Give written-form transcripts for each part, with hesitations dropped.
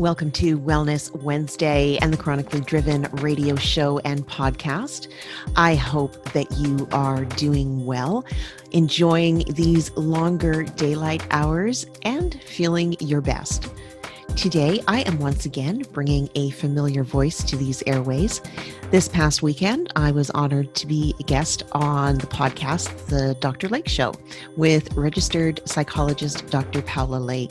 Welcome to Wellness Wednesday and the Chronically Driven radio show and podcast. I hope that you are doing well, enjoying these longer daylight hours and feeling your best. Today, I am once again bringing a familiar voice to these airways. This past weekend, I was honored to be a guest on the podcast, The Dr. Lake Show, with registered psychologist Dr. Paola.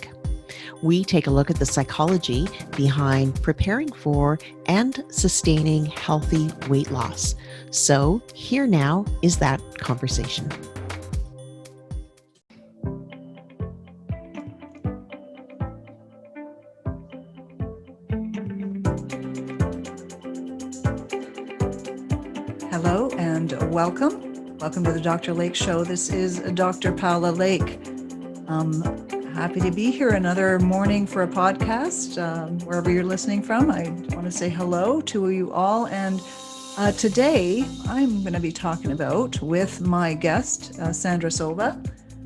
We take a look at the psychology behind preparing for and sustaining healthy weight loss. So here now is that conversation. Hello and welcome. Welcome to the Dr. Lake Show. This is Dr. Paola Lake. Happy to be here another morning for a podcast, wherever you're listening from. I want to say hello to you all. And today I'm going to be talking about with my guest, Sandra Sova,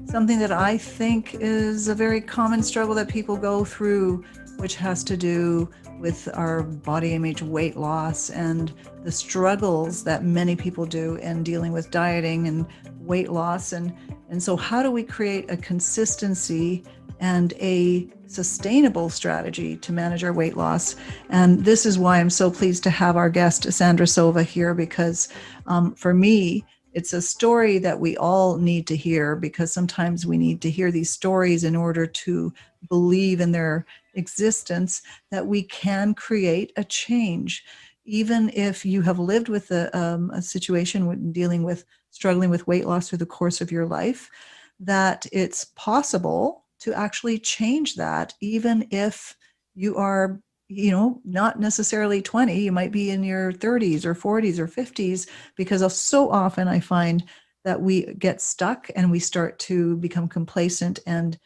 something that I think is a very common struggle that people go through, which has to do with our body image, weight loss, and the struggles that many people do in dealing with dieting and weight loss. And so how do we create a consistency and a sustainable strategy to manage our weight loss? And this is why I'm so pleased to have our guest, Sandra Sova, here, because for me, it's a story that we all need to hear, because sometimes we need to hear these stories in order to believe in their existence, that we can create a change. Even if you have lived with a situation dealing with struggling with weight loss through the course of your life, that it's possible to actually change that, even if you are, not necessarily 20, you might be in your 30s or 40s or 50s, because so often I find that we get stuck and we start to become complacent and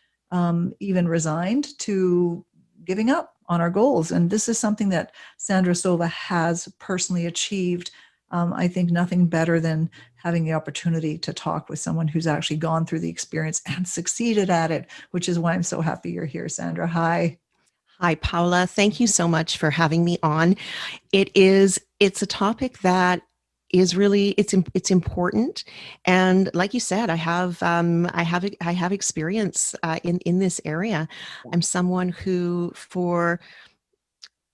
even resigned to giving up on our goals. And this is something that Sandra Sova has personally achieved. I think nothing better than having the opportunity to talk with someone who's actually gone through the experience and succeeded at it, which is why I'm so happy you're here, Sandra. Hi. Hi, Paola. Thank you so much for having me on. It's a topic that is really, it's important. And like you said, I have experience in this area. I'm someone who, for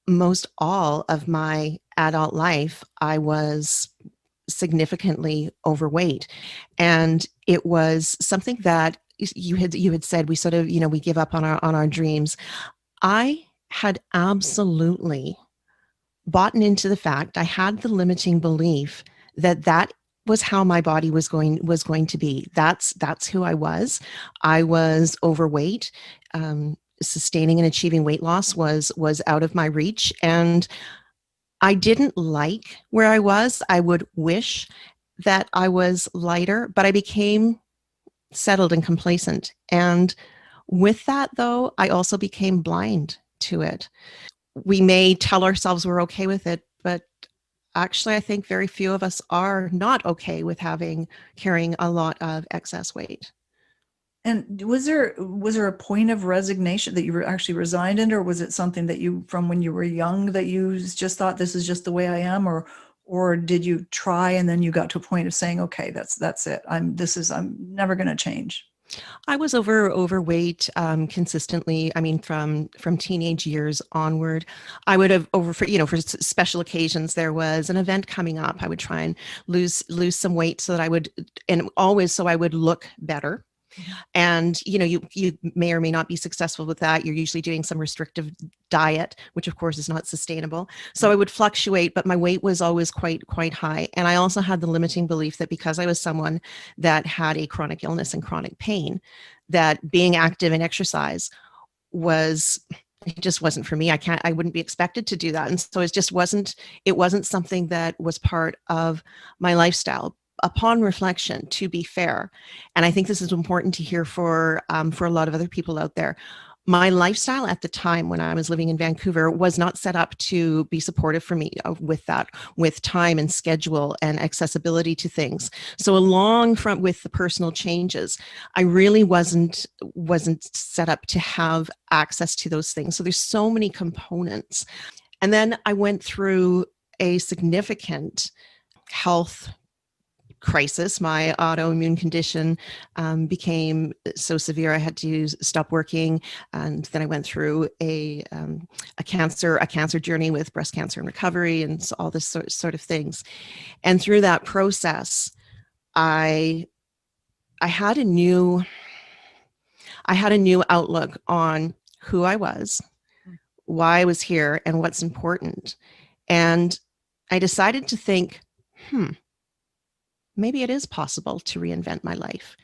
most all of my adult life, I was significantly overweight. And it was something that you had said, we sort of, we give up on our dreams. I had absolutely bought into the fact, I had the limiting belief that was how my body was going to be. That's who I was. I was overweight. Sustaining and achieving weight loss was out of my reach, and I didn't like where I was. I would wish that I was lighter, but I became settled and complacent. And with that, though, I also became blind to it. We may tell ourselves we're okay with it, but actually, I think very few of us are not okay with carrying a lot of excess weight. And was there a point of resignation that you were actually resigned in, or was it something that you, from when you were young, that you just thought, this is just the way I am, or did you try and then you got to a point of saying, okay, that's it. I'm never going to change? I was overweight consistently. I mean, from teenage years onward, I would have for special occasions, there was an event coming up, I would try and lose some weight so that I would look better. And, you may or may not be successful with that. You're usually doing some restrictive diet, which of course is not sustainable. So I would fluctuate, but my weight was always quite high. And I also had the limiting belief that because I was someone that had a chronic illness and chronic pain, that being active and exercise it just wasn't for me. I wouldn't be expected to do that. And so it wasn't something that was part of my lifestyle. Upon reflection, to be fair, and I think this is important to hear for a lot of other people out there, My lifestyle at the time when I was living in Vancouver was not set up to be supportive for me with that, with time and schedule and accessibility to things. So along from with the personal changes, I really wasn't set up to have access to those things. So there's so many components. And then I went through a significant health crisis. My autoimmune condition became so severe I had to stop working, and then I went through a cancer journey with breast cancer and recovery, and so all this sort of things. And through that process, I had a new outlook on who I was, why I was here, and what's important. And I decided to think, maybe it is possible to reinvent my life.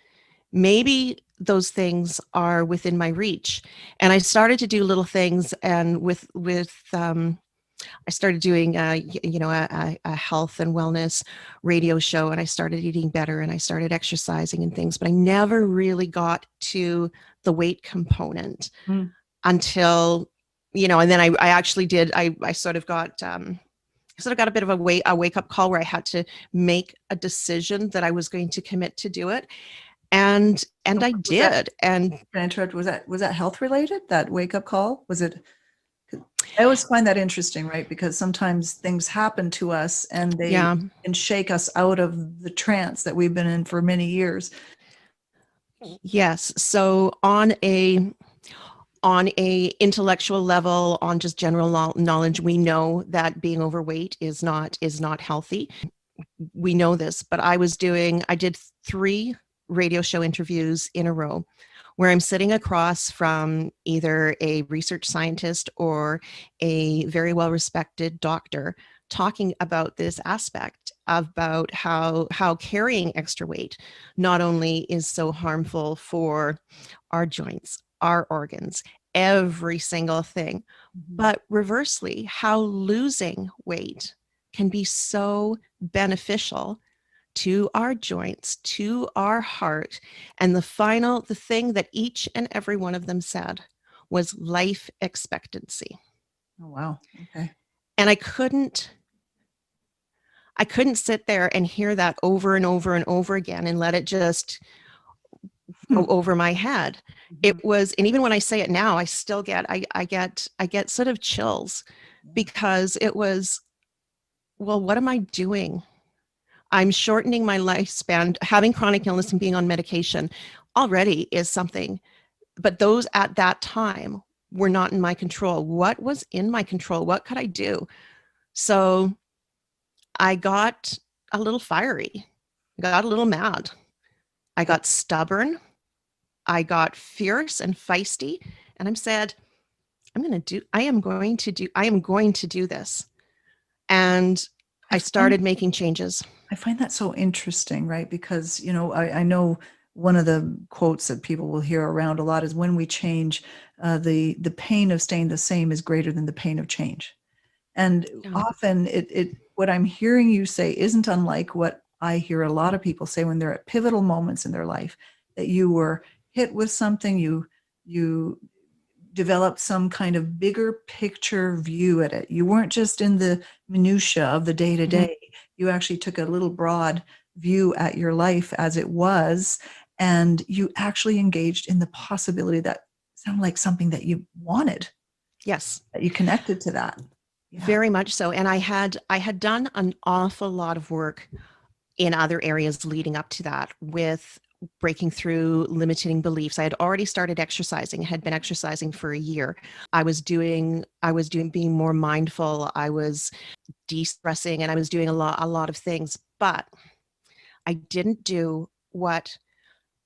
Maybe those things are within my reach. And I started to do little things, and I started doing a health and wellness radio show, and I started eating better, and I started exercising and things, but I never really got to the weight component until, and then I actually did, I sort of got a bit of a wake up call where I had to make a decision that I was going to commit to do it. And I did. And can I interrupt? Was that health related? That wake up call? Was it? I always find that interesting, right? Because sometimes things happen to us and they can shake us out of the trance that we've been in for many years. Yes. So on a intellectual level, on just general knowledge, we know that being overweight is not healthy. We know this, but I did 3 radio show interviews in a row where I'm sitting across from either a research scientist or a very well-respected doctor talking about this aspect, about how carrying extra weight not only is so harmful for our joints, our organs, every single thing, but reversely, how losing weight can be so beneficial to our joints, to our heart. And the thing that each and every one of them said was life expectancy. Oh, wow. Okay. And I couldn't sit there and hear that over and over and over again and let it just go over my head. It was, and even when I say it now, I still get, I get sort of chills, because it was, well, what am I doing? I'm shortening my lifespan. Having chronic illness and being on medication already is something, but those at that time were not in my control. What was in my control? What could I do? So I got a little fiery, I got a little mad, I got stubborn, I got fierce and feisty, and I said, I am going to do this. And I started making changes. I find that so interesting, right? Because, I know one of the quotes that people will hear around a lot is, when we change, the pain of staying the same is greater than the pain of change. And often what I'm hearing you say isn't unlike what I hear a lot of people say when they're at pivotal moments in their life, that you were hit with something, you developed some kind of bigger picture view at it. You weren't just in the minutia of the day to day. You actually took a little broad view at your life as it was, and you actually engaged in the possibility that sounded like something that you wanted. Yes. That you connected to that. Yeah. Very much so. And I had done an awful lot of work in other areas leading up to that, with breaking through limiting beliefs. I had already started exercising, had been exercising for a year. I was being more mindful. I was de-stressing, and I was doing a lot of things, but I didn't do what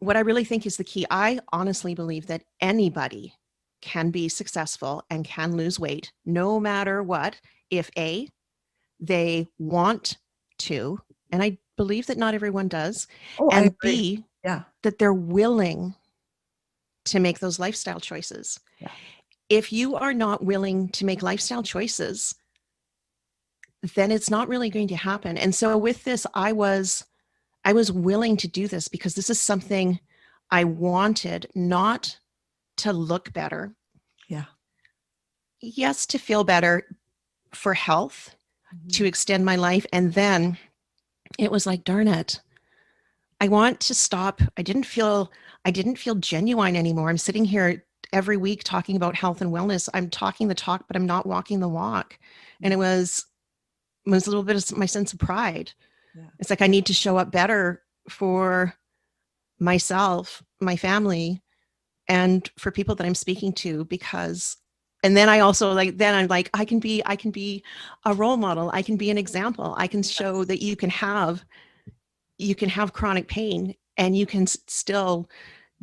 I really think is the key. I honestly believe that anybody can be successful and can lose weight no matter what, if A, they want to, and I believe that not everyone does, and B, that they're willing to make those lifestyle choices. Yeah. If you are not willing to make lifestyle choices, then it's not really going to happen. And so with this, I was willing to do this because this is something I wanted, not to look better. Yeah. Yes, to feel better, for health, to Mhm. extend my life. And then it was like, darn it, I want to stop. I didn't feel genuine anymore. I'm sitting here every week talking about health and wellness. I'm talking the talk, but I'm not walking the walk. And it was a little bit of my sense of pride. Yeah. It's like I need to show up better for myself, my family, and for people that I'm speaking to, because and then I also like then I'm like I can be a role model. I can be an example. I can show that you can have chronic pain and you can still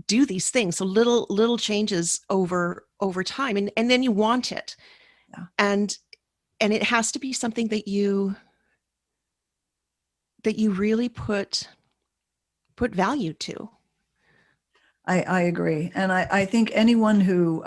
do these things. So little changes over time, and then you want it. Yeah. And and it has to be something that you really put value to. I agree. And I think anyone who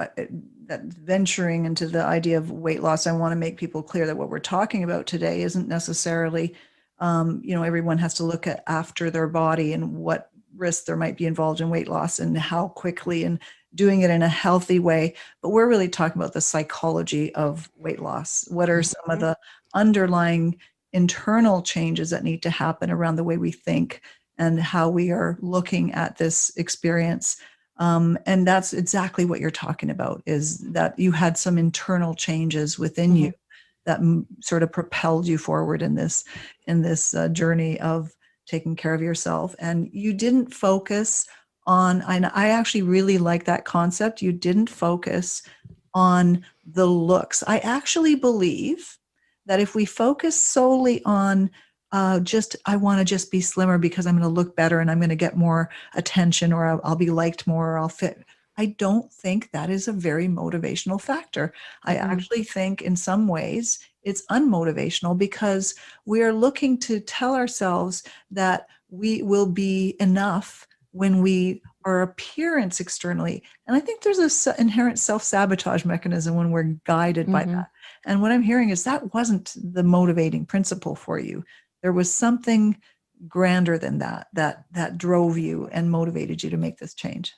that venturing into the idea of weight loss, I want to make people clear that what we're talking about today isn't necessarily, everyone has to look at after their body and what risk there might be involved in weight loss and how quickly and doing it in a healthy way. But we're really talking about the psychology of weight loss. What are some of Mhm. the underlying internal changes that need to happen around the way we think and how we are looking at this experience. And that's exactly what you're talking about, is that you had some internal changes within you Mhm. that sort of propelled you forward in this journey of taking care of yourself. And you didn't focus on, and I actually really like that concept. You didn't focus on the looks. I actually believe that if we focus solely on I want to just be slimmer because I'm going to look better and I'm going to get more attention, or I'll be liked more, or I'll fit. I don't think that is a very motivational factor. I Mm-mm. actually think in some ways it's unmotivational because we are looking to tell ourselves that we will be enough when we our appearance externally. And I think there's a inherent self-sabotage mechanism when we're guided by Mhm. that. And what I'm hearing is that wasn't the motivating principle for you. There was something grander than that drove you and motivated you to make this change.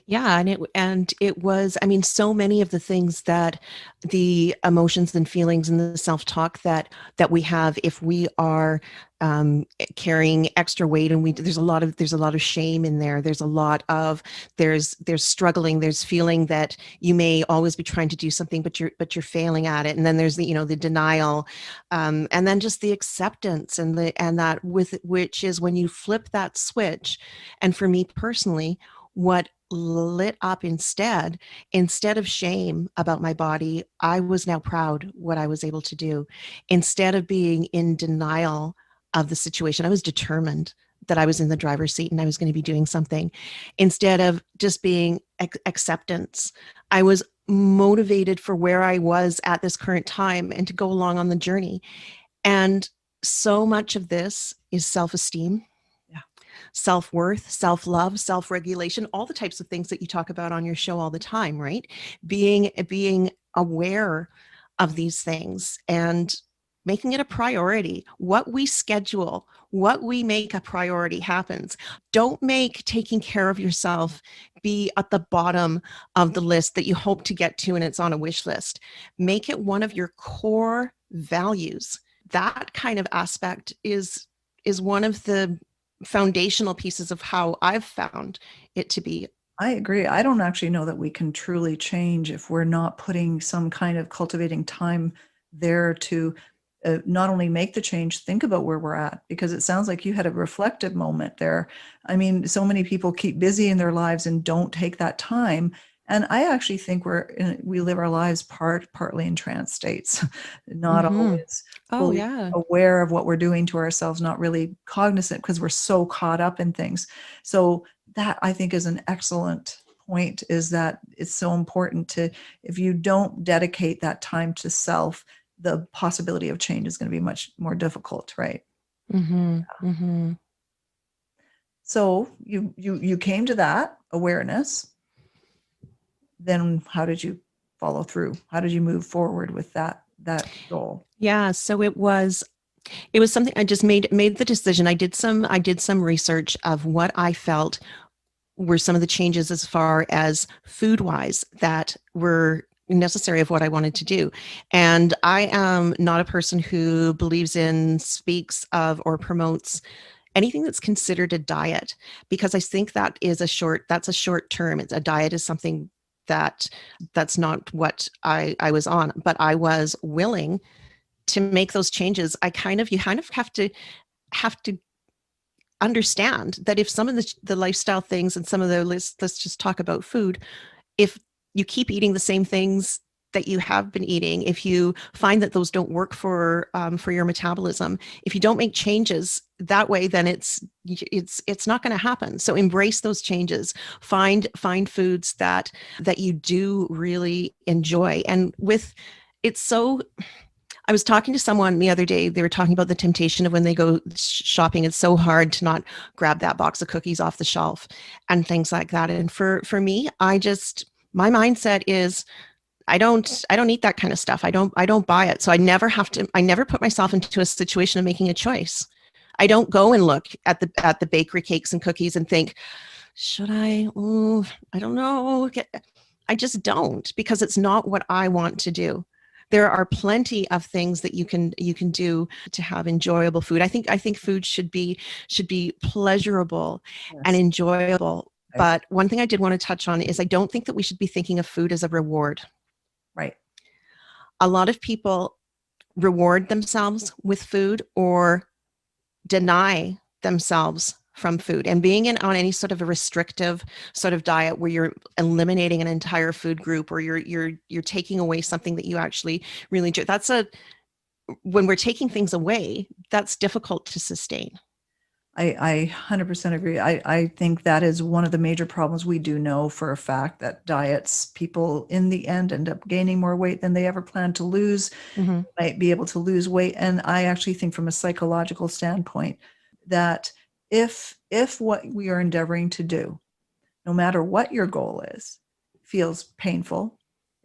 Yeah, and it was, I mean, so many of the things that the emotions and feelings and the self-talk that we have if we are carrying extra weight, and there's a lot of shame in there. There's struggling, there's feeling that you may always be trying to do something, but you're failing at it, and then there's the denial, and then just the acceptance and that with which is when you flip that switch. And for me personally, what lit up instead of shame about my body, I was now proud what I was able to do. Instead of being in denial of the situation, I was determined that I was in the driver's seat and I was going to be doing something. Instead of just being acceptance, I was motivated for where I was at this current time and to go along on the journey. And so much of this is self-esteem, Yeah. self-worth, self-love, self-regulation, all the types of things that you talk about on your show all the time, right? Being aware of these things and making it a priority. What we schedule, what we make a priority happens. Don't make taking care of yourself be at the bottom of the list that you hope to get to and it's on a wish list. Make it one of your core values. That kind of aspect is one of the foundational pieces of how I've found it to be. I agree. I don't actually know that we can truly change if we're not putting some kind of cultivating time there to not only make the change, think about where we're at, because it sounds like you had a reflective moment there. I mean, so many people keep busy in their lives and don't take that time. And I actually think we live our lives partly in trance states, not Mm-hmm. always Oh, fully yeah. aware of what we're doing to ourselves, not really cognizant because we're so caught up in things. So that I think is an excellent point, is that it's so important to, if you don't dedicate that time to self, the possibility of change is going to be much more difficult, right? Mm-hmm. Mm-hmm. So you came to that awareness. Then how did you follow through? How did you move forward with that goal? Yeah. So it was something I just made the decision. I did some research of what I felt were some of the changes as far as food wise that necessary of what I wanted to do. And I am not a person who believes in, speaks of, or promotes anything that's considered a diet, because I think that's a short term. A diet is something that's not what I was on, but I was willing to make those changes. You kind of have to understand that if some of the lifestyle things and some of the let's just talk about food, if you keep eating the same things that you have been eating, if you find that those don't work for your metabolism, if you don't make changes that way, then it's not going to happen. So embrace those changes. Find foods that you do really enjoy. And with it's so I was talking to someone the other day. They were talking about the temptation of when they go shopping. It's so hard to not grab that box of cookies off the shelf and things like that. And for me, my mindset is I don't eat that kind of stuff. I don't buy it. So I never put myself into a situation of making a choice. I don't go and look at the bakery cakes and cookies and think, should I? Oh, I don't know. I just don't, because it's not what I want to do. There are plenty of things that you can do to have enjoyable food. I think food should be pleasurable and Yes. enjoyable. But one thing I did want to touch on is I don't think that we should be thinking of food as a reward. Right. A lot of people reward themselves with food or deny themselves from food. And being on any sort of a restrictive sort of diet where you're eliminating an entire food group, or you're taking away something that you actually really enjoy, when we're taking things away, that's difficult to sustain. I 100% agree. I think that is one of the major problems. We do know for a fact that diets, people in the end end up gaining more weight than they ever planned to lose, Mm-hmm. might be able to lose weight. And I actually think from a psychological standpoint that if what we are endeavoring to do, no matter what your goal is, feels painful,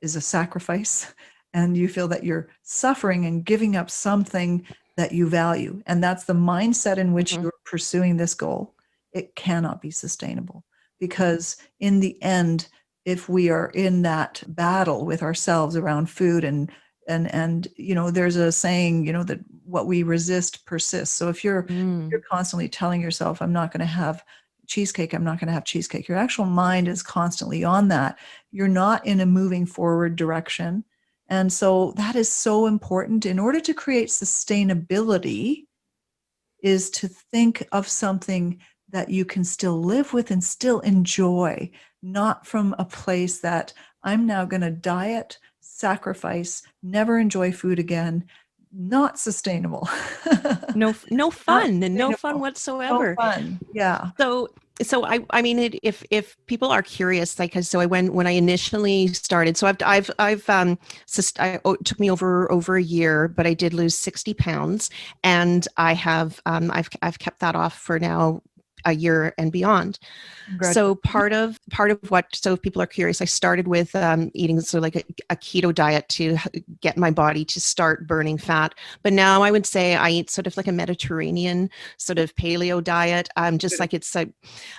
is a sacrifice, and you feel that you're suffering and giving up something that you value, and that's the mindset in which Mm-hmm. you're pursuing this goal, it cannot be sustainable. Because in the end, if we are in that battle with ourselves around food and there's a saying, that what we resist persists. So if you're constantly telling yourself, I'm not going to have cheesecake, I'm not going to have cheesecake, your actual mind is constantly on that. You're not in a moving forward direction. And so that is so important. In order to create sustainability, is to think of something that you can still live with and still enjoy, not from a place that I'm now going to diet, sacrifice, never enjoy food again. Not sustainable. No fun, and no fun sustainable. No whatsoever. fun. Yeah. So I mean, if people are curious, like, so when I initially started, so it took me over a year, but I did lose 60 pounds, and I've kept that off for now a year and beyond. So so if people are curious, I started with eating sort of like a keto diet to get my body to start burning fat. But now I would say I eat sort of like a Mediterranean sort of paleo diet. Just like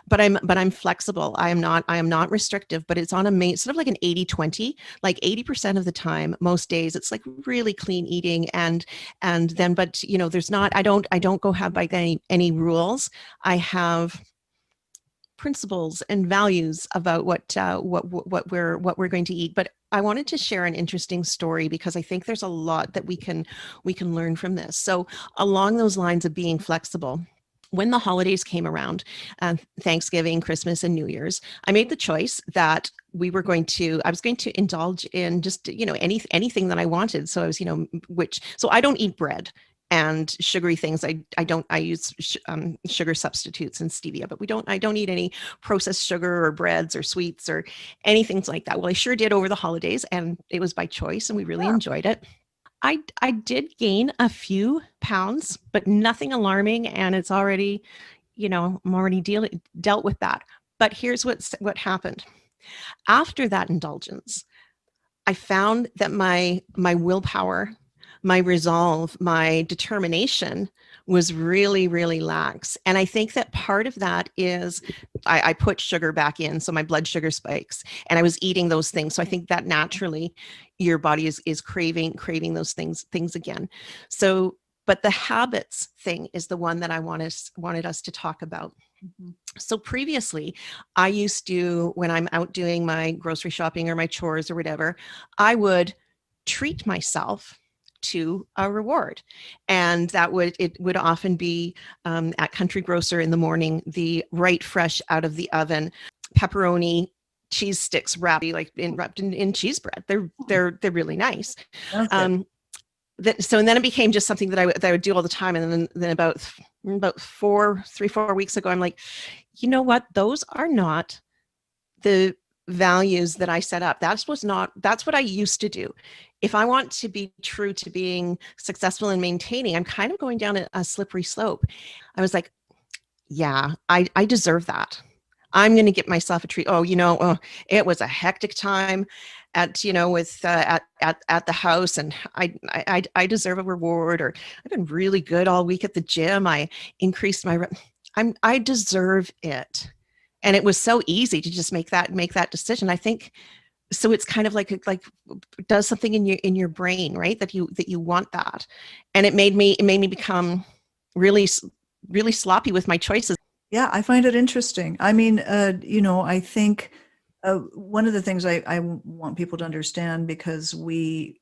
but I'm flexible. I am not restrictive, but it's on sort of like an 80-20, like 80% of the time, most days, it's like really clean eating. And then, but there's not, I don't go have by any rules. I have principles and values about what we're going to eat. But I wanted to share an interesting story because I think there's a lot that we can learn from this. So along those lines of being flexible, when the holidays came around, Thanksgiving, Christmas, and New Year's, I made the choice that I was going to indulge in just, anything that I wanted. So I was, so I don't eat bread and sugary things. I use sugar substitutes and stevia, but I don't eat any processed sugar or breads or sweets or anything like that. Well, I sure did over the holidays, and it was by choice, and we really enjoyed it. I did gain a few pounds, but nothing alarming, and it's already, I'm already dealt with that. But here's what happened. After that indulgence, I found that my willpower my resolve, my determination was really, really lax. And I think that part of that is I put sugar back in, so my blood sugar spikes, and I was eating those things. So I think that naturally your body is craving those things again. So, but the habits thing is the one that I wanted us to talk about. Mhm. So previously, I used to, when I'm out doing my grocery shopping or my chores or whatever, I would treat myself to a reward. And it would often be at Country Grocer in the morning, the right fresh out of the oven pepperoni cheese sticks wrapped in cheese bread. They're really nice. Sounds good. Um, and then it became just something that I would do all the time. And then about 4 weeks ago, I'm like, you know what? Those are not the values that I set up. That's what I used to do. If I want to be true to being successful and maintaining, I'm kind of going down a slippery slope. I was like, yeah, I deserve that. I'm going to get myself a treat. It was a hectic time at the house, and I deserve a reward. Or I've been really good all week at the gym. I increased I deserve it. And it was so easy to just make that decision. I think so. It's kind of like does something in your brain, right? That you want that. And it made me become really, really sloppy with my choices. Yeah, I find it interesting. I mean, I think one of the things I want people to understand, because we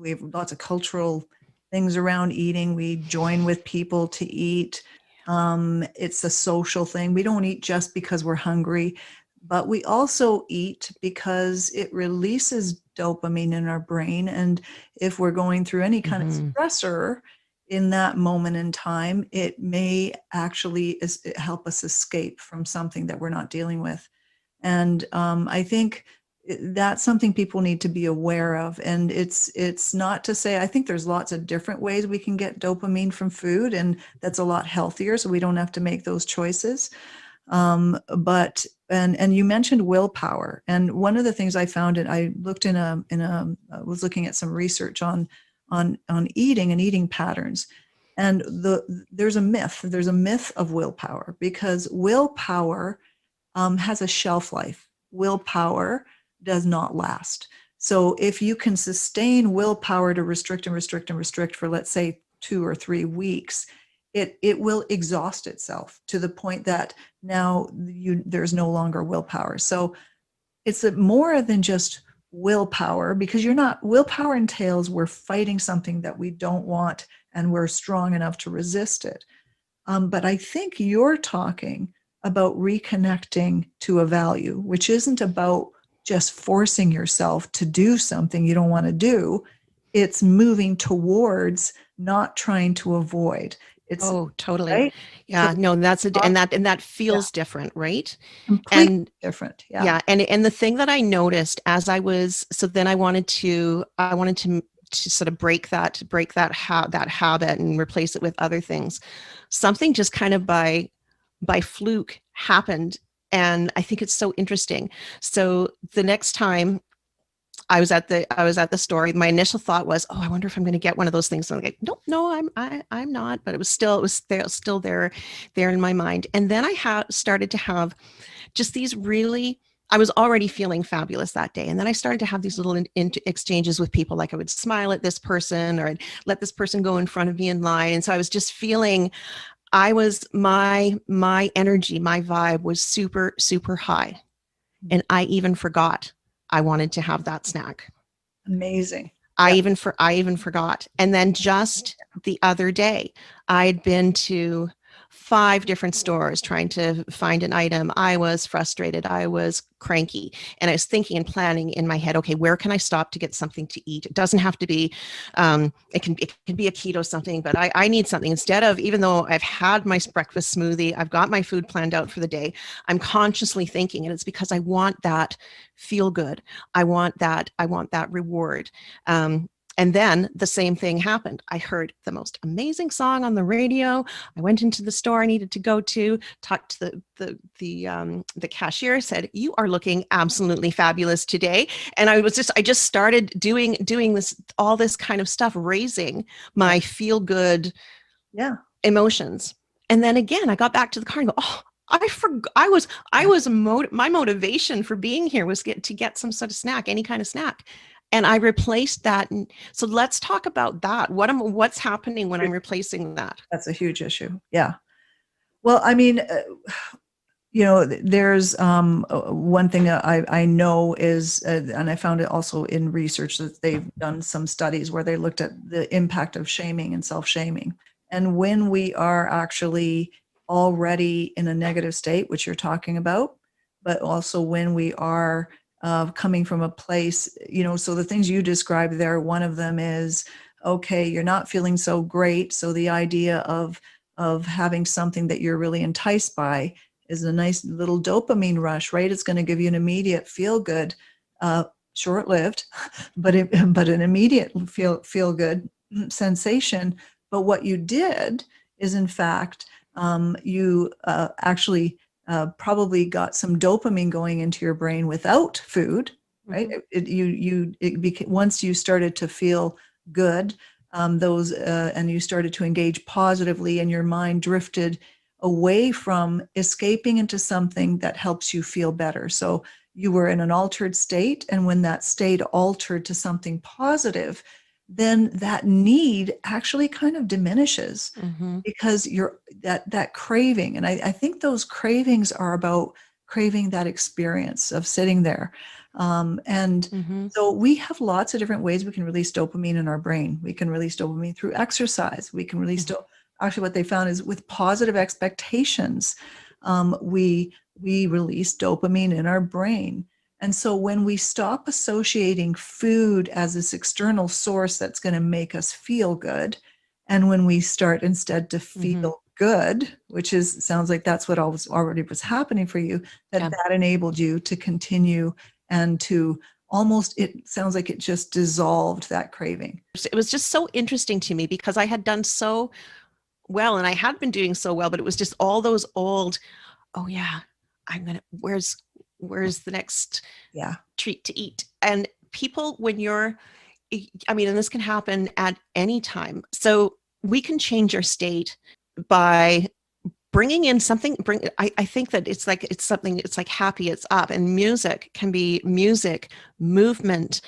have lots of cultural things around eating. We join with people to eat. It's a social thing. We don't eat just because we're hungry, but we also eat because it releases dopamine in our brain. And if we're going through any kind of stressor in that moment in time, it may actually help us escape from something that we're not dealing with. And I think that's something people need to be aware of. And it's not to say, I think there's lots of different ways we can get dopamine from food, and that's a lot healthier, so we don't have to make those choices. But you mentioned willpower, and one of the things I found, and I looked was looking at some research on eating and eating patterns. And there's a myth of willpower, because willpower has a shelf life. Willpower does not last. So if you can sustain willpower to restrict and restrict and restrict for, let's say, 2 or 3 weeks, it will exhaust itself to the point that now there's no longer willpower. So it's more than just willpower, because willpower entails we're fighting something that we don't want, and we're strong enough to resist it. But I think you're talking about reconnecting to a value, which isn't about just forcing yourself to do something you don't want to do. It's moving towards, not trying to avoid. Oh, totally. Right. Yeah, So, no, and that feels different, right? completely And different. Yeah. yeah, and the thing that I noticed as so then I wanted to sort of break that habit and replace it with other things. Something just kind of by fluke happened, and I think it's so interesting. So the next time I was at the store, my initial thought was, oh, I wonder if I'm going to get one of those things. And I'm like, no, I'm not. But it was still there in my mind. And then I started to have just these really, I was already feeling fabulous that day. And then I started to have these little exchanges with people. Like I would smile at this person, or I'd let this person go in front of me in line. And so I was just feeling, my energy, my vibe was super, super high. And I even forgot I wanted to have that snack. Amazing. I even forgot. And then just the other day, I'd been to 5 different stores trying to find an item. I was frustrated. I was cranky. And I was thinking and planning in my head, okay, where can I stop to get something to eat? It doesn't have to be, it can be a keto something, but I need something. Instead of, even though I've had my breakfast smoothie, I've got my food planned out for the day, I'm consciously thinking, and it's because I want that feel good. I want that reward. And then the same thing happened. I heard the most amazing song on the radio. I went into the store I needed to go to, talked to the cashier, said, "You are looking absolutely fabulous today." And I just started doing this, all this kind of stuff, raising Yeah. my feel good Yeah. emotions. And then again, I got back to the car and go, "Oh, I forgot. My motivation for being here was to get some sort of snack, any kind of snack." And I replaced that. And so let's talk about that. What's happening when I'm replacing that? That's a huge issue. Yeah. Well, I mean, there's one thing that I know is, and I found it also in research, that they've done some studies where they looked at the impact of shaming and self-shaming. And when we are actually already in a negative state, which you're talking about, but also when we are coming from a place, so the things you described there, one of them is, okay, you're not feeling so great. So the idea of having something that you're really enticed by is a nice little dopamine rush, right? It's going to give you an immediate feel good, short-lived, but an immediate feel good sensation. But what you did is, in fact, you actually probably got some dopamine going into your brain without food, right? Once you started to feel good, and you started to engage positively, and your mind drifted away from escaping into something that helps you feel better. So you were in an altered state, and when that state altered to something positive, then that need actually kind of diminishes, because you're that craving. And I think those cravings are about craving that experience of sitting there. So we have lots of different ways we can release dopamine in our brain. We can release dopamine through exercise. We can release actually, what they found is with positive expectations, we release dopamine in our brain. And so when we stop associating food as this external source that's going to make us feel good, and when we start instead to feel good, which sounds like that's what already was happening for you, that enabled you to continue and to almost, it sounds like it just dissolved that craving. It was just so interesting to me because I had done so well, and I had been doing so well, but it was just all those old, oh yeah, where's the next treat to eat? And people, when you're, and this can happen at any time. So we can change our state by bringing in something. I think that it's like happy, it's up, and music can be music, movement.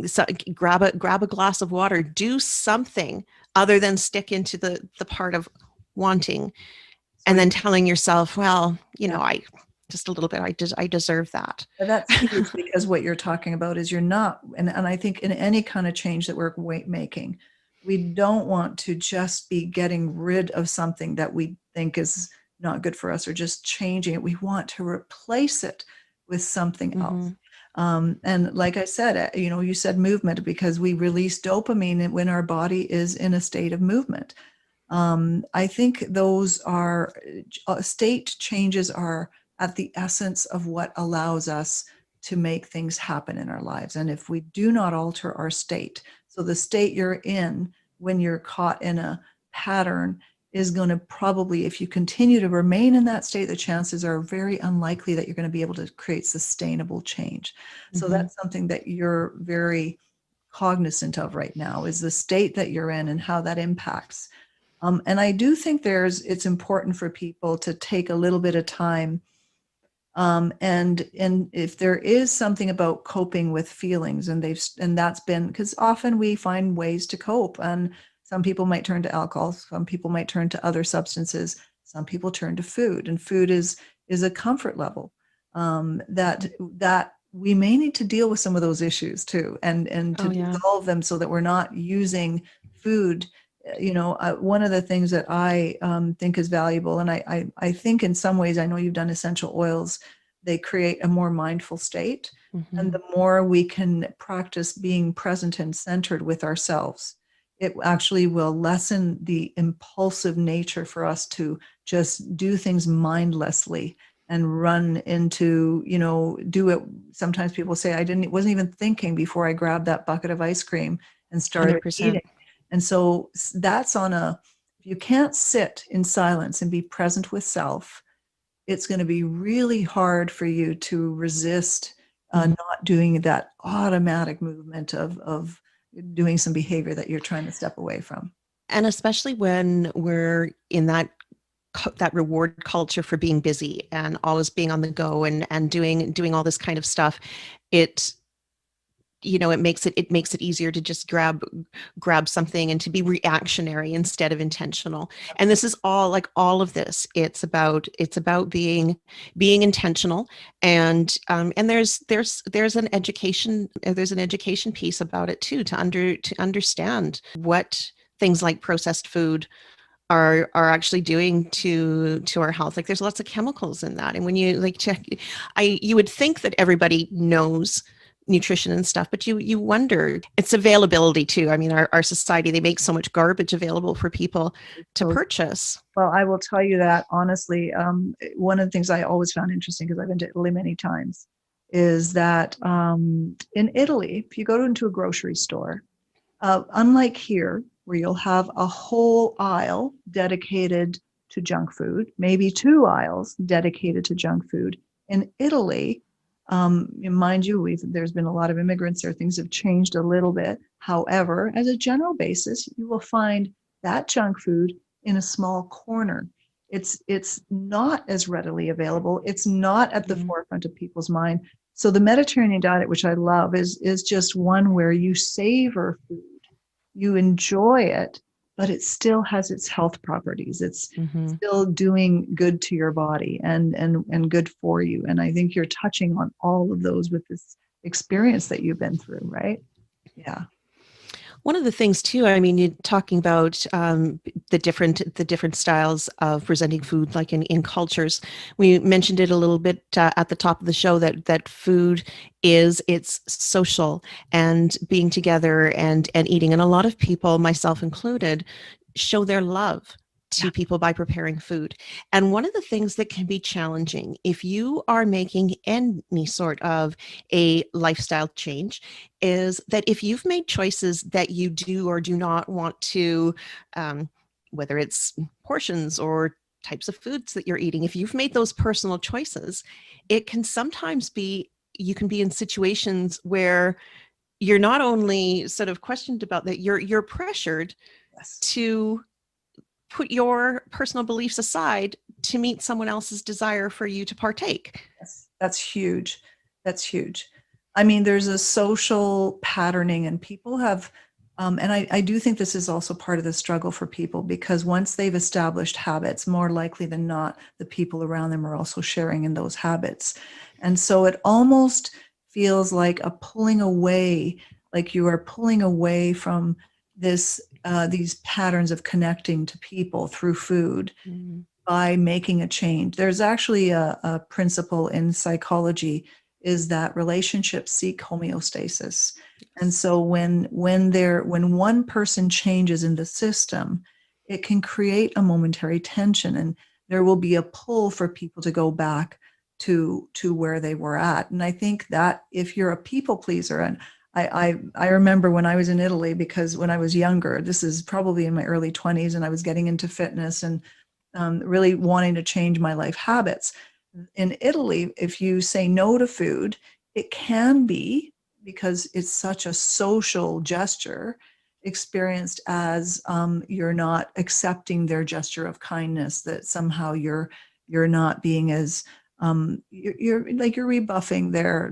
So grab a glass of water, do something other than stick into the part of wanting, and then telling yourself, well, I just a little bit, I deserve that. That's huge, because what you're talking about is you're not, and I think in any kind of change that we're weight making, we don't want to just be getting rid of something that we think is not good for us, or just changing it. We want to replace it with something else. And like I said, you said movement, because we release dopamine when our body is in a state of movement. I think those are state changes are at the essence of what allows us to make things happen in our lives. And if we do not alter our state, so the state you're in when you're caught in a pattern is going to probably, if you continue to remain in that state, the chances are very unlikely that you're going to be able to create sustainable change. So that's something that you're very cognizant of right now, is the state that you're in and how that impacts. And I do think it's important for people to take a little bit of time. And if there is something about coping with feelings, and that's been, because often we find ways to cope, and some people might turn to alcohol, some people might turn to other substances, some people turn to food, and food is a comfort level, that we may need to deal with some of those issues too, and to dissolve them so that we're not using food. One of the things that I think is valuable, and I think in some ways, I know you've done essential oils, they create a more mindful state. And the more we can practice being present and centered with ourselves, it actually will lessen the impulsive nature for us to just do things mindlessly and run into, do it. Sometimes people say, wasn't even thinking before I grabbed that bucket of ice cream, and started 100%. eating. And so that's if you can't sit in silence and be present with self, it's going to be really hard for you to resist not doing that automatic movement of doing some behavior that you're trying to step away from. And especially when we're in that reward culture for being busy and always being on the go and doing all this kind of stuff, it it makes it easier to just grab something and to be reactionary instead of intentional. And this is all of this, it's about being intentional. And there's an education piece about it too, to understand what things like processed food are actually doing to our health. Like, there's lots of chemicals in that, and when you check, you would think that everybody knows nutrition and stuff, but you wonder. It's availability too. I mean, our society, they make so much garbage available for people to purchase. Well, I will tell you that honestly, one of the things I always found interesting, because I've been to Italy many times, is that in Italy, if you go into a grocery store, unlike here, where you'll have a whole aisle dedicated to junk food, maybe 2 aisles dedicated to junk food. In Italy, mind you, there's been a lot of immigrants there. Things have changed a little bit. However, as a general basis, you will find that junk food in a small corner. It's not as readily available. It's not at the forefront of people's mind. So the Mediterranean diet, which I love, is just one where you savor food, you enjoy it, but it still has its health properties. It's still doing good to your body and good for you. And I think you're touching on all of those with this experience that you've been through, right? Yeah. One of the things too, I mean, you're talking about the different styles of presenting food, like in cultures. We mentioned it a little bit at the top of the show, that food it's social, and being together and eating. And a lot of people, myself included, show their love to people by preparing food. And one of the things that can be challenging if you are making any sort of a lifestyle change is that if you've made choices that you do or do not want to, whether it's portions or types of foods that you're eating, if you've made those personal choices, it can sometimes be, you can be in situations where you're not only sort of questioned about that, you're pressured to put your personal beliefs aside to meet someone else's desire for you to partake. Yes, that's huge. That's huge. I mean, there's a social patterning, and people have, and I do think this is also part of the struggle for people, because once they've established habits, more likely than not, the people around them are also sharing in those habits. And so it almost feels like a pulling away, like you are pulling away from these patterns of connecting to people through food by making a change. There's actually a principle in psychology, is that relationships seek homeostasis. And so when one person changes in the system, it can create a momentary tension, and there will be a pull for people to go back to where they were at. And I think that if you're a people pleaser, and I remember when I was in Italy, because when I was younger, this is probably in my early 20s, and I was getting into fitness and really wanting to change my life habits. In Italy, if you say no to food, it can be, because it's such a social gesture, experienced as you're not accepting their gesture of kindness, that somehow you're not being as you're rebuffing their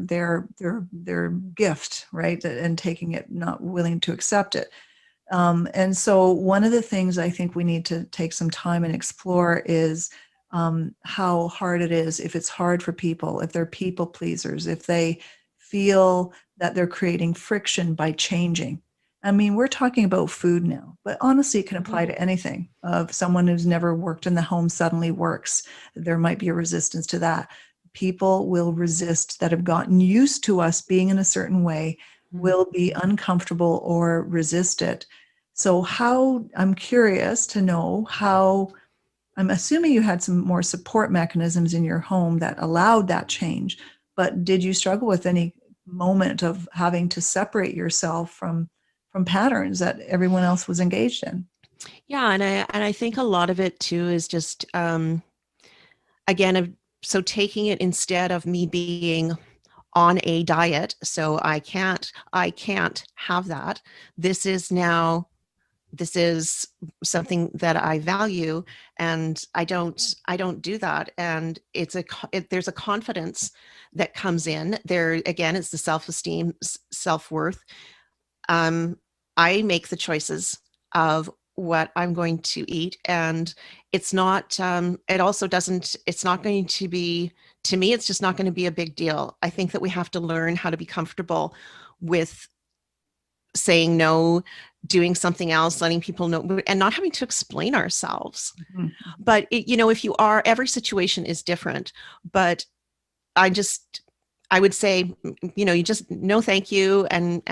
gift, right? And taking it, not willing to accept it. And so one of the things I think we need to take some time and explore is how hard it is, if it's hard for people, if they're people pleasers, if they feel that they're creating friction by changing. I mean, we're talking about food now, but honestly, it can apply to anything. Of someone who's never worked in the home suddenly works, there might be a resistance to that. People will resist, that have gotten used to us being in a certain way, will be uncomfortable or resist it. So I'm curious to know how, I'm assuming you had some more support mechanisms in your home that allowed that change, but did you struggle with any moment of having to separate yourself from patterns that everyone else was engaged in. Yeah, and I think a lot of it too is just again, so taking it instead of me being on a diet, so I can't have that. This is now this is something that I value, and I don't do that. And there's a confidence that comes in there. Again, it's the self-esteem, self-worth. um, I make the choices of what I'm going to eat, and it's not. It also doesn't. It's not going to be, to me. It's just not going to be a big deal. I think that we have to learn how to be comfortable with saying no, doing something else, letting people know, and not having to explain ourselves. Mhm. But if you are, every situation is different. But I just, I would say, you just no, thank you, and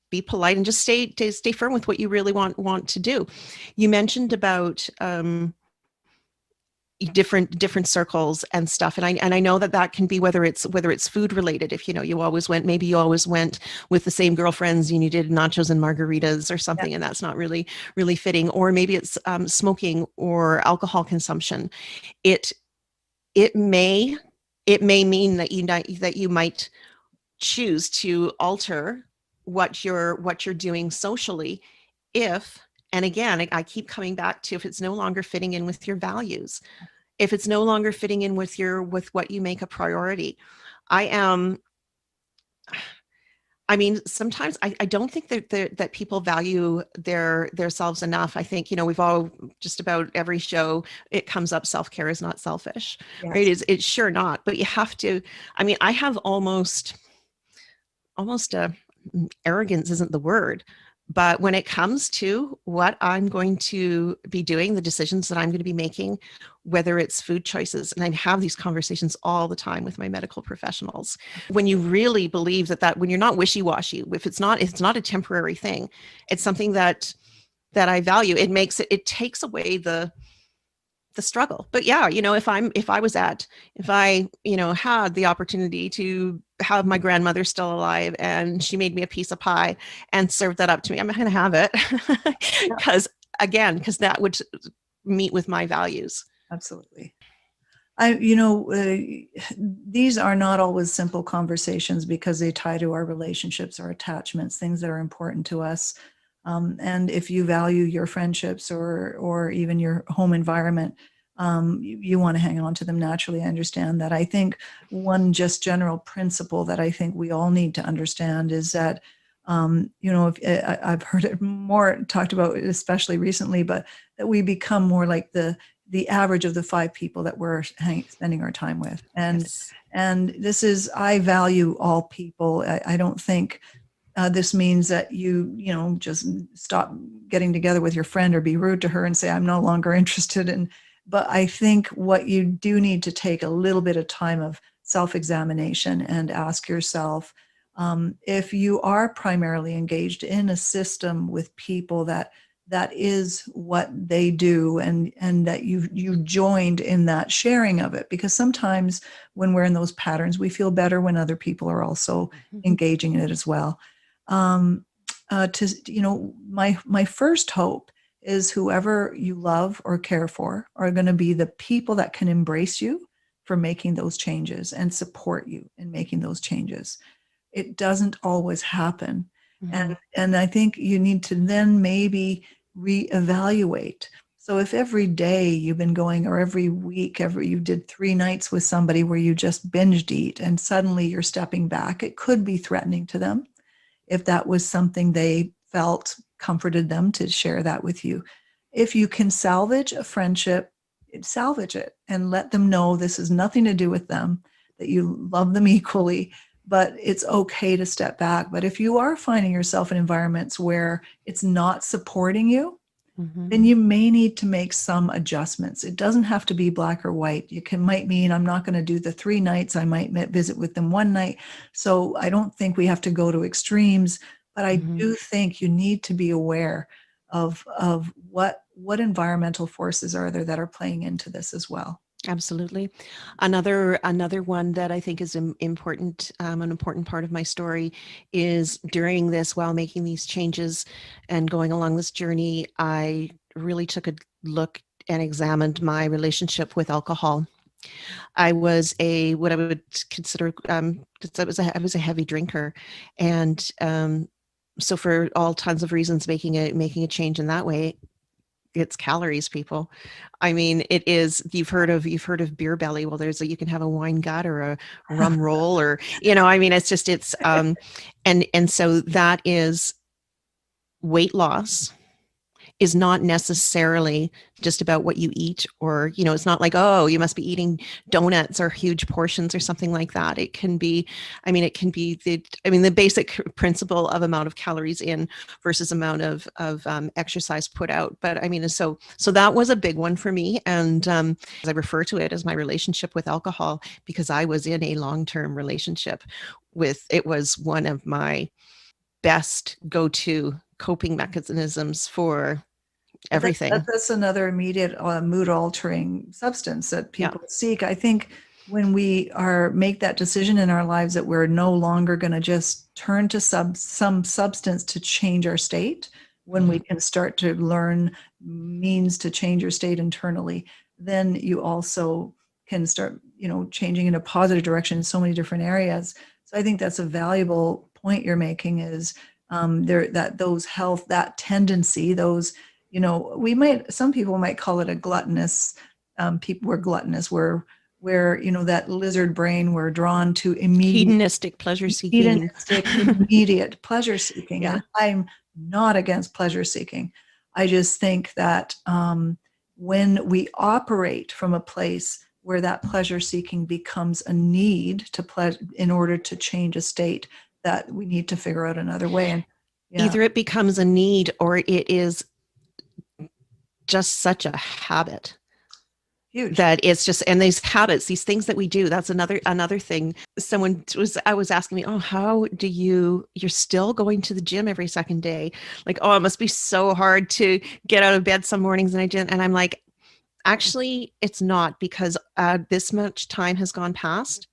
be polite, and just stay firm with what you really want to do. You mentioned about different circles and stuff, and I know that can be whether it's food related. If you always went, maybe you always went with the same girlfriends and you did nachos and margaritas or Yeah. something, and that's not really fitting. Or maybe it's smoking or alcohol consumption. It it may it may mean that you might choose to alter what you're doing socially, if, and again, I keep coming back to, if it's no longer fitting in with your values, if it's no longer fitting in with what you make a priority. I am I mean, sometimes I don't think that people value their selves enough. I think, we've all, just about every show, it comes up, self-care is not selfish, right? Yes. It's sure not, but you have to. I mean, I have almost a, arrogance isn't the word, but when it comes to what I'm going to be doing, the decisions that I'm going to be making, whether it's food choices, and I have these conversations all the time with my medical professionals. When you really believe that when you're not wishy-washy, if it's not a temporary thing, it's something that I value, it takes away the struggle. But yeah, if I had the opportunity to have my grandmother still alive and she made me a piece of pie and served that up to me, I'm going to have it. Yeah, Because that would meet with my values. absolutely. These are not always simple conversations because they tie to our relationships, our attachments, things that are important to us. And if you value your friendships or even your home environment, you want to hang on to them naturally. I understand that. I think one just general principle that I think we all need to understand is that, I've heard it more talked about, especially recently, but that we become more like the average of the 5 people that we're spending our time with. Yes. And this is, I value all people. I don't think this means that you just stop getting together with your friend or be rude to her and say, I'm no longer interested in. But I think what you do need to take a little bit of time of self-examination and ask yourself, if you are primarily engaged in a system with people that is what they do, and that you joined in that sharing of it, because sometimes when we're in those patterns, we feel better when other people are also engaging in it as well. um, my first hope is whoever you love or care for are going to be the people that can embrace you for making those changes and support you in making those changes. It doesn't always happen. Mhm. And I think you need to then maybe reevaluate. So if every day you've been going, or every week, you did 3 nights with somebody where you just binged eat, and suddenly you're stepping back, it could be threatening to them. If that was something they felt comforted them to share that with you. If you can salvage a friendship, salvage it and let them know this has nothing to do with them, that you love them equally, but it's okay to step back. But if you are finding yourself in environments where it's not supporting you, Mhm. then you may need to make some adjustments. It doesn't have to be black or white. Might mean I'm not going to do the 3 nights. I might visit with them 1 night. So I don't think we have to go to extremes, but I Mhm. do think you need to be aware of what environmental forces are there that are playing into this as well. Absolutely. Another one that I think is important, an important part of my story is during this, while making these changes and going along this journey, I really took a look and examined my relationship with alcohol. I was what I would consider, 'cause I was a heavy drinker, and so for all tons of reasons, making a change in that way, it's calories, people. I mean, it is. You've heard of beer belly. Well, you can have a wine gut or a rum roll, or I mean, it's and so that is weight loss is not necessarily just about what you eat, or it's not like, oh, you must be eating donuts or huge portions or something like that. It can be, it can be the basic principle of amount of calories in versus amount of exercise put out. But I mean, so that was a big one for me, and I refer to it as my relationship with alcohol, because I was in a long-term relationship with it. Was one of my best go-to coping mechanisms for everything. That's another immediate mood altering substance that Yeah. people seek. I think when we make that decision in our lives that we're no longer going to just turn to some substance to change our state, when we can start to learn means to change your state internally, then you also can start, changing in a positive direction in so many different areas. So I think that's a valuable point you're making, is that tendency, those, some people might call it a gluttonous, people were gluttonous, where that lizard brain, we're drawn to Hedonistic pleasure seeking. immediate pleasure seeking. Yeah. And I'm not against pleasure seeking. I just think that when we operate from a place where that pleasure seeking becomes a need in order to change a state, that we need to figure out another way. And Either it becomes a need, or it is just such a habit. Huge. That it's just, and these habits, these things that we do, that's another thing. I was asking me, oh, how do you're still going to the gym every second day? Like, oh, it must be so hard to get out of bed some mornings, and I didn't. And I'm like, actually, it's not, because this much time has gone past.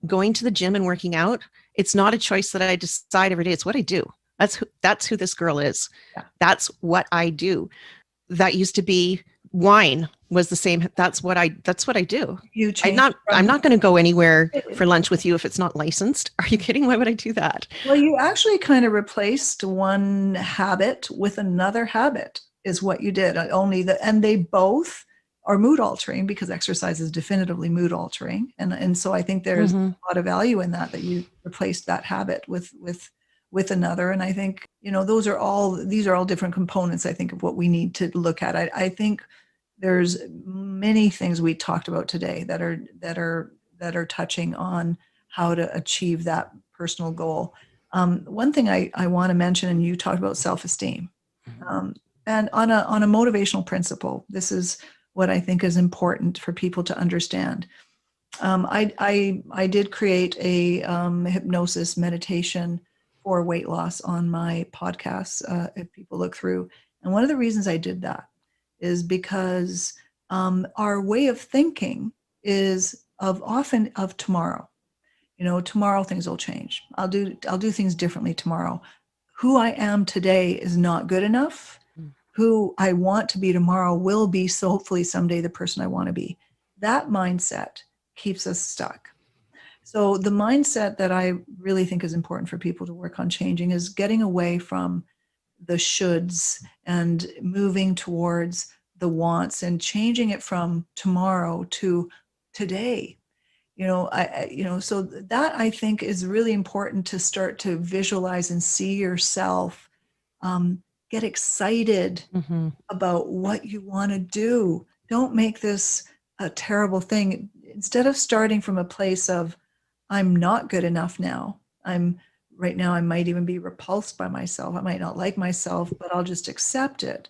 Going to the gym and working out, it's not a choice that I decide every day. It's what I do. That's who this girl is. Yeah. That's what I do. That used to be wine was the same. That's what I do. I'm not going to go anywhere for lunch with you if it's not licensed. Are you kidding? Why would I do that? Well, you actually kind of replaced one habit with another habit, is what you did. And they both are mood altering, because exercise is definitively mood altering. And so I think there's a lot of value in that you replaced that habit with another. And I think, these are all different components, I think, of what we need to look at. I think there's many things we talked about today that are touching on how to achieve that personal goal. One thing I want to mention, and you talked about self-esteem, and on a motivational principle, this is what I think is important for people to understand. I did create a hypnosis meditation for weight loss on my podcast, if people look through. And one of the reasons I did that is because our way of thinking is often of tomorrow. Tomorrow things will change. I'll do things differently tomorrow. Who I am today is not good enough. Who I want to be tomorrow will be, so hopefully someday, the person I want to be. That mindset keeps us stuck. So the mindset that I really think is important for people to work on changing is getting away from the shoulds and moving towards the wants, and changing it from tomorrow to today. So that, I think, is really important, to start to visualize and see yourself, get excited about what you want to do. Don't make this a terrible thing. Instead of starting from a place of, I'm not good enough now. Right now, I might even be repulsed by myself. I might not like myself, but I'll just accept it.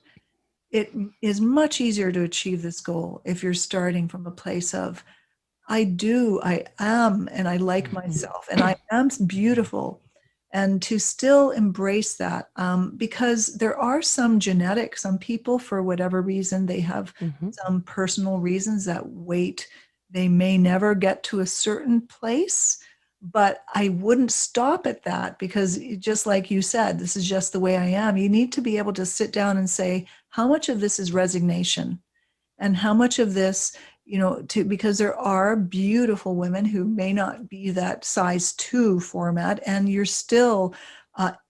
It is much easier to achieve this goal if you're starting from a place of, I am, and I like myself, and I am beautiful, and to still embrace that, because there are some people, for whatever reason, they have Mm-hmm. some personal reasons that weight, they may never get to a certain place. But I wouldn't stop at that, because just like you said, this is just the way I am. You need to be able to sit down and say, how much of this is resignation? And how much of this, because there are beautiful women who may not be that size 2 format, and you're still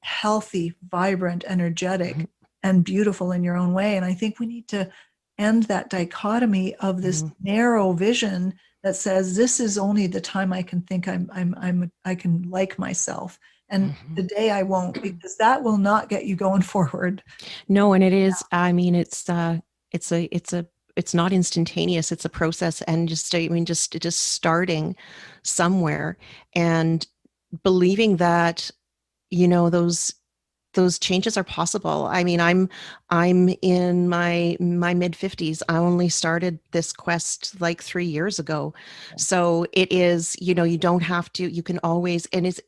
healthy, vibrant, Mm-hmm. energetic, and beautiful in your own way. And I think we need to end that dichotomy of this narrow vision that says this is only the time I can think I can like myself, and Mm-hmm. the day I won't, because that will not get you going forward. No, and it is, I mean, it's not instantaneous. It's a process. And just, I mean, just starting somewhere and believing that, those changes are possible. I mean, I'm in my mid 50s. I only started this quest like 3 years ago. So it is, you don't have to, you can always, and it's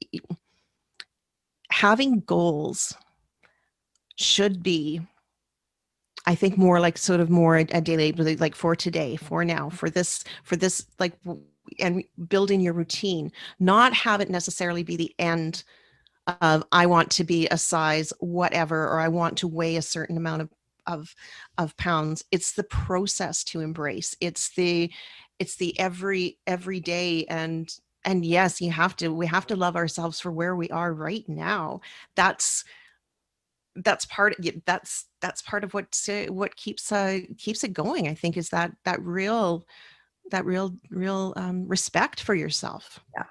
having goals should be, I think, more like sort of more a daily, like for today, for now, for this, like, and building your routine, not have it necessarily be the end of I want to be a size whatever, or I want to weigh a certain amount of of pounds. It's the process to embrace. It's the every day. And yes, we have to love ourselves for where we are right now. That's that's part of what keeps it going, I think, is that real respect for yourself. Yeah.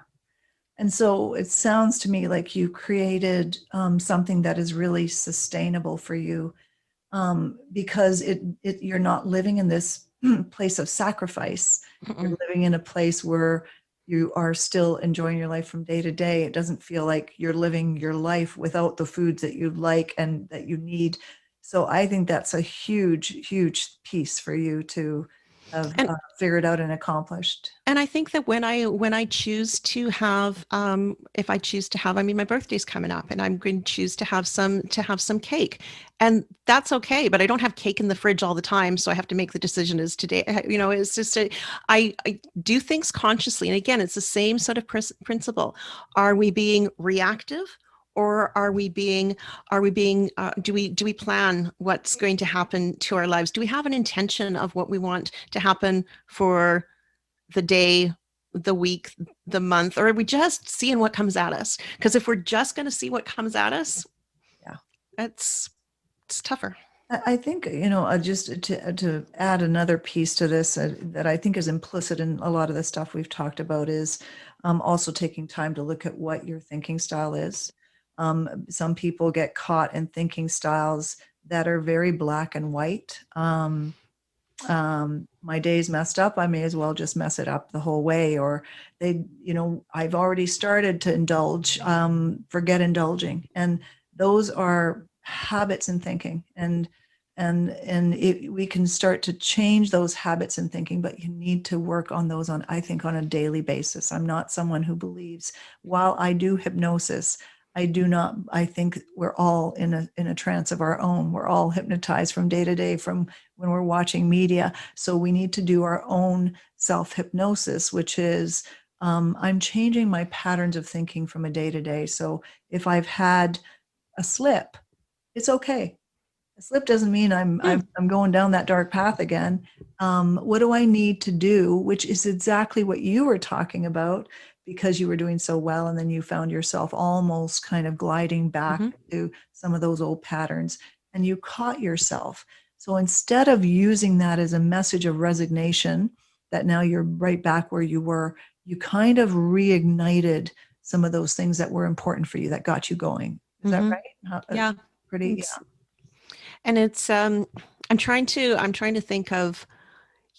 And so it sounds to me like you created something that is really sustainable for you, because you're not living in this place of sacrifice. You're living in a place where you are still enjoying your life from day to day. It doesn't feel like you're living your life without the foods that you like and that you need. So I think that's a huge, huge piece for you to have and figured out and accomplished. And I think that when I choose to have, if I choose to have, I mean, my birthday's coming up, and I'm going to choose to have some cake, and that's okay. But I don't have cake in the fridge all the time, so I have to make the decision as today. It's just I do things consciously, and again, it's the same sort of principle. Are we being reactive? Or do we plan what's going to happen to our lives? Do we have an intention of what we want to happen for the day, the week, the month, or are we just seeing what comes at us? Because if we're just going to see what comes at us, Yeah. it's tougher. I think, just to add another piece to this, that I think is implicit in a lot of the stuff we've talked about, is also taking time to look at what your thinking style is. Some people get caught in thinking styles that are very black and white. My day's messed up, I may as well just mess it up the whole way. Or I've already started to indulge, forget indulging. And those are habits in thinking. We can start to change those habits in thinking, but you need to work on those, I think, on a daily basis. I'm not someone who believes, while I do hypnosis, I think we're all in a trance of our own. We're all hypnotized from day to day, from when we're watching media. So we need to do our own self-hypnosis, which is, I'm changing my patterns of thinking from a day to day. So if I've had a slip, it's okay. A slip doesn't mean I'm going down that dark path again. What do I need to do? Which is exactly what you were talking about, because you were doing so well, and then you found yourself almost kind of gliding back to some of those old patterns, and you caught yourself. So instead of using that as a message of resignation, that now you're right back where you were, you kind of reignited some of those things that were important for you, that got you going. Is that right? Yeah. Pretty, It's, and it's I'm trying to think of,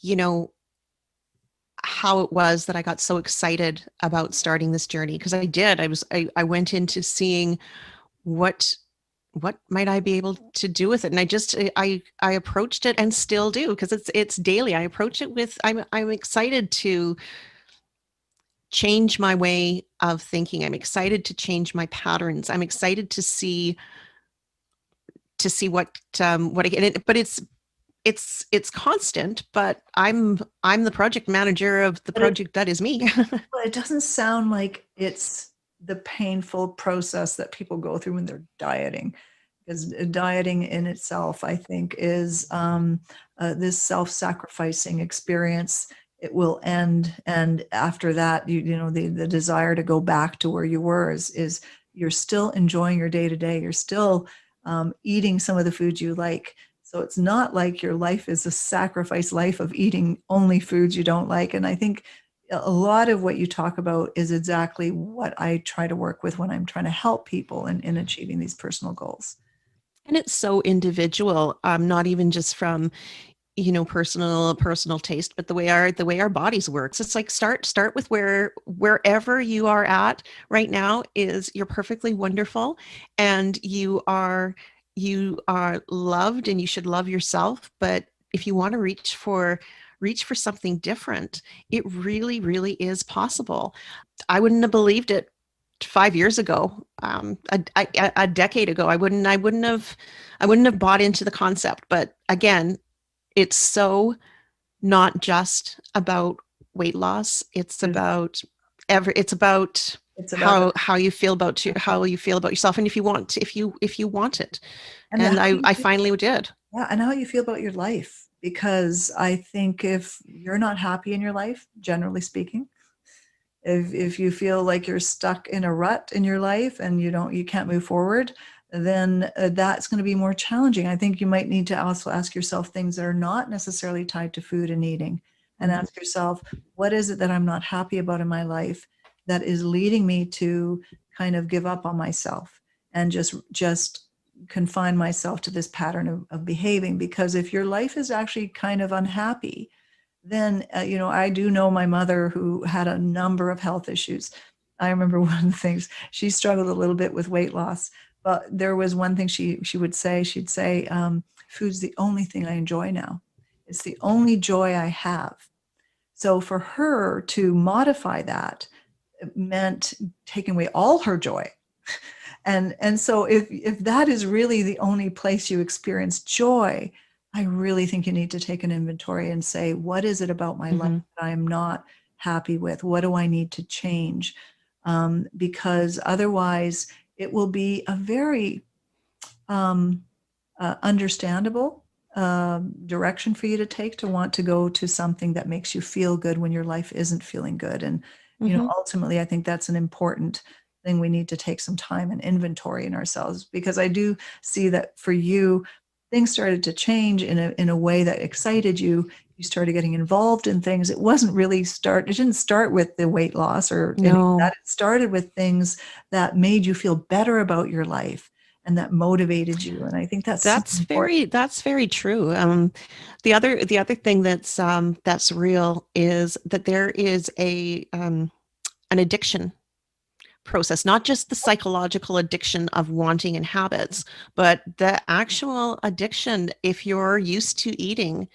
you know, how it was that I got so excited about starting this journey, because I went into seeing what might I be able to do with it, and I approached it, and still do, because it's daily. I approach it with, I'm excited change my way of thinking. I'm excited to change my patterns. I'm excited to see what I get. But it's constant. But I'm the project manager of the But it, project that is me. well, it doesn't sound like it's the painful process that people go through when they're dieting. Because dieting in itself, I think, is this self-sacrificing experience. It will end, and after that, you know, the desire to go back to where you were is you're still enjoying your day to day. You're still eating some of the foods you like. So it's not like your life is a sacrifice life of eating only foods you don't like. And I think a lot of what you talk about is exactly what I try to work with when I'm trying to help people in achieving these personal goals. And it's so individual, not even just from personal taste, but the way our bodies works. It's like start with wherever you are at right now. Is You're perfectly wonderful, and you are loved, and you should love yourself. But if you want to reach for something different, it really, really is possible. I wouldn't have believed it 5 years ago, a decade ago. I wouldn't have bought into the concept. But again, it's so not just about weight loss. It's There's- about it's about It's about how you feel about yourself, and if you want it. and And how I you I feel, finally did. yeah, and how you feel about your life. Because I think if you're not happy in your life, generally speaking, if you feel like you're stuck in a rut in your life and you can't move forward, then that's going to be more challenging. I think you might need to also ask yourself things that are not necessarily tied to food and eating, and Mhm. ask yourself, what is it that I'm not happy about in my life that is leading me to kind of give up on myself and just confine myself to this pattern of behaving? Because if your life is actually kind of unhappy, then I do know my mother, who had a number of health issues. I remember one of the things, she struggled a little bit with weight loss, but there was one thing she would say. She'd say, food's the only thing I enjoy now. It's the only joy I have. So for her to modify that meant taking away all her joy. And so if that is really the only place you experience joy, I really think you need to take an inventory and say, what is it about my life Mhm. that I'm not happy with? What do I need to change? Because otherwise, it will be a very um, understandable direction for you to take, to want to go to something that makes you feel good when your life isn't feeling good. And Mhm. ultimately, I think that's an important thing. We need to take some time and inventory in ourselves, because I do see that for you, things started to change in a way that excited you. You started getting involved in things. It didn't start with the weight loss or any of No. that. It started with things that made you feel better about your life and that motivated you. And I think that's so important. That's very true. The other thing that's real is that there is an addiction process, not just the psychological addiction of wanting and habits, but the actual addiction. If you're used to eating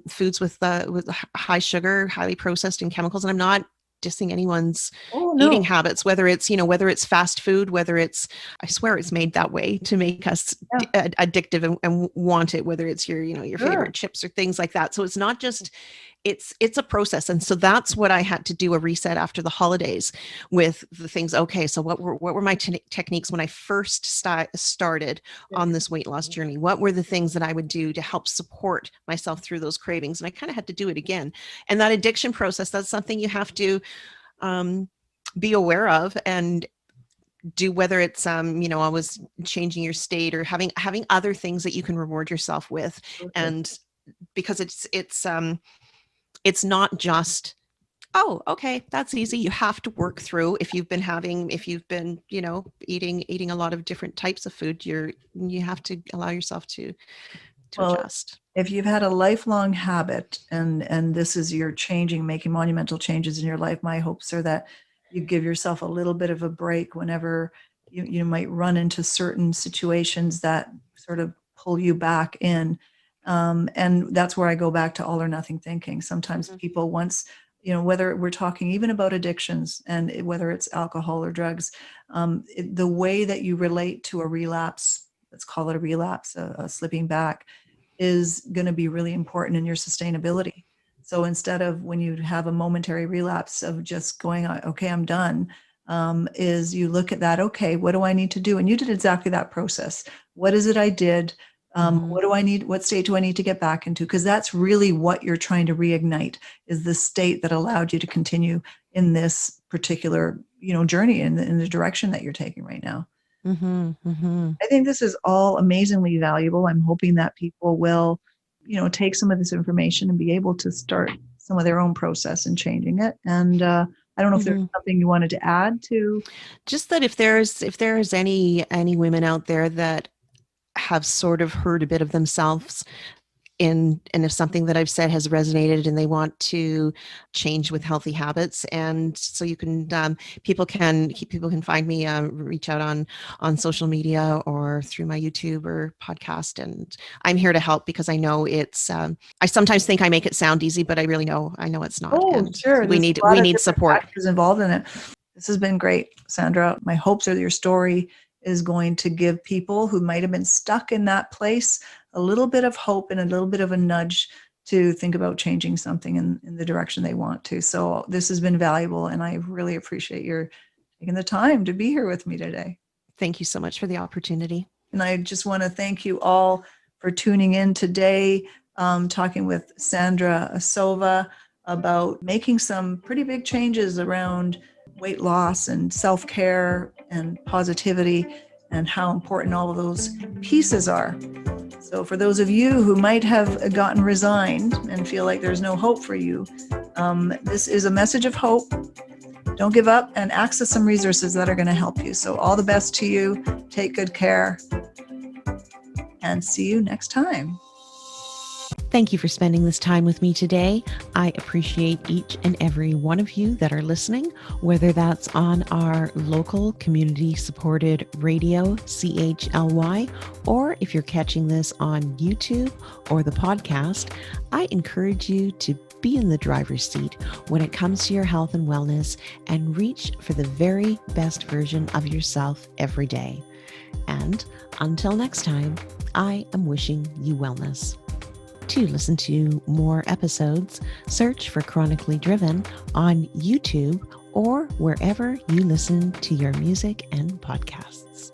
foods with high sugar, highly processed and chemicals, and I'm not dissing anyone's Oh eating no. habits, whether it's fast food, whether it's, I swear it's made that way to make us Yeah, addictive and want it, whether it's your sure. favorite chips or things like that. So it's not just, it's a process. And so that's what I had to do, a reset after the holidays with the things. Okay, so what were my techniques when I first started on this weight loss journey? What were the things that I would do to help support myself through those cravings? And I kind of had to do it again. And that addiction process, that's something you have to um, be aware of and do, whether it's always changing your state or having other things that you can reward yourself with. Absolutely. And because it's not just, oh, okay, that's easy. You have to work through, if you've been eating a lot of different types of food, you have to allow yourself to Well, adjust. if you've had a lifelong habit, and this is your changing, making monumental changes in your life, my hopes are that you give yourself a little bit of a break whenever you might run into certain situations that sort of pull you back in. And that's where I go back to all or nothing thinking. Sometimes Mhm. people, once whether we're talking even about addictions and whether it's alcohol or drugs, the way that you relate to a relapse, let's call it a relapse, a slipping back, is going to be really important in your sustainability. So instead of when you have a momentary relapse of just going, okay, I'm done, is you look at that, okay, what do I need to do? And you did exactly that process. What is it I did? What do I need? What state do I need to get back into? Because that's really what you're trying to reignite, is the state that allowed you to continue in this particular, journey in the direction that you're taking right now. I think this is all amazingly valuable. I'm hoping that people will, take some of this information and be able to start some of their own process in changing it. And I don't know if there's something you wanted to add to. Just that if there's any women out there that have sort of heard a bit of themselves and if something that I've said has resonated and they want to change with healthy habits, and so you can people can find me, reach out on social media or through my YouTube or podcast, and I'm here to help, because I know it's I sometimes think I make it sound easy, but I know it's not. Oh, and sure. we need support. Factors involved in it. This has been great, Sandra. My hopes are that your story is going to give people who might have been stuck in that place a little bit of hope and a little bit of a nudge to think about changing something in the direction they want to. So this has been valuable, and I really appreciate your taking the time to be here with me today. Thank you so much for the opportunity. And I just want to thank you all for tuning in today, talking with Sandra Sova about making some pretty big changes around weight loss and self-care and positivity, and how important all of those pieces are. So for those of you who might have gotten resigned and feel like there's no hope for you, this is a message of hope. Don't give up, and access some resources that are going to help you. So all the best to you. Take good care, and see you next time. Thank you for spending this time with me today. I appreciate each and every one of you that are listening, whether that's on our local community-supported radio, CHLY, or if you're catching this on YouTube or the podcast. I encourage you to be in the driver's seat when it comes to your health and wellness, and reach for the very best version of yourself every day. And until next time, I am wishing you wellness. To listen to more episodes, search for Chronically Driven on YouTube or wherever you listen to your music and podcasts.